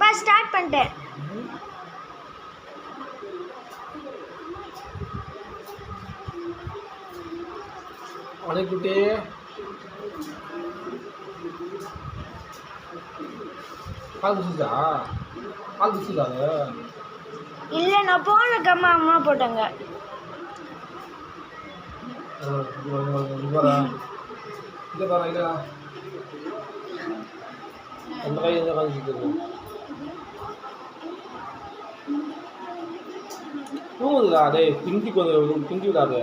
பா ஸ்டார்ட் பண்ணிட்டேன். அணைக்குட்டி பால் குடிச்சுதா? பால் குடிச்சுதாங்க? இல்லை, நான் போனக்கு அம்மா போட்டாங்க. இந்த பாரு இதா அந்த கை இந்த கை சுற்றுது. தூங்குதுடா. அதே பிஞ்சி கொஞ்சம் பிஞ்சு விடாது.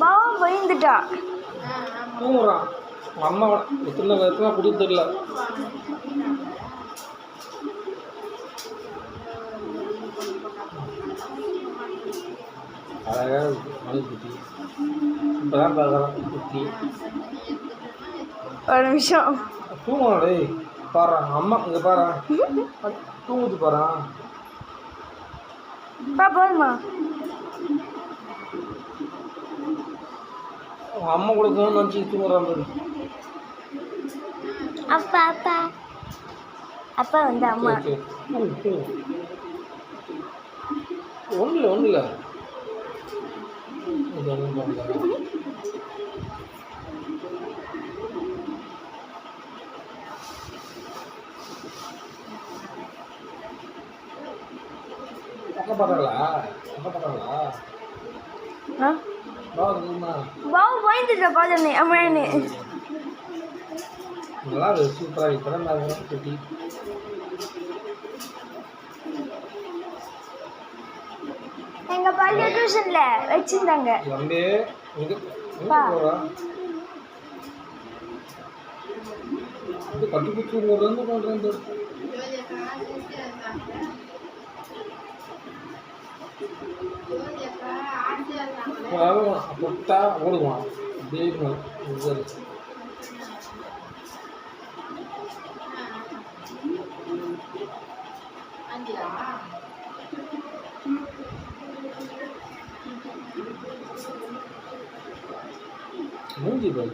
பாவம் பயந்துட்டா. தூங்குறான். அம்மா எத்தனை கொடுத்து தெரியல. அழகாக மணி குட்டி இப்போதான் பார்க்குறான் குட்டி. ஒரு நிமிஷம் தூங்குறான். டேய் பாரு அம்மா இங்கே பாரு தூங்குது பாரு. போதுமா? அம்மா கூட நினச்சி தூங்குறான் பாரு. அப்பா அப்பா அப்பா வந்து அம்மா ஒன்றும் இல்லை அக்கா பார்த்தாங்களா? அக்கா பார்த்தாங்களா? பாவு பயந்துட்டா. பார்த்தோன்னே அம்மானே நல்லா இருக்கு. சூப்பராக இப்போ தான் பார்க்குறேன் குட்டி. எங்கள் பள்ளி டியூஷனில் வச்சுருந்தாங்க. தம்பி இது போகிறா இது கட்டி குச்சி வந்து பண்ணுறேன். பொட்டா ஓடுவான் அப்படியே மூஞ்சி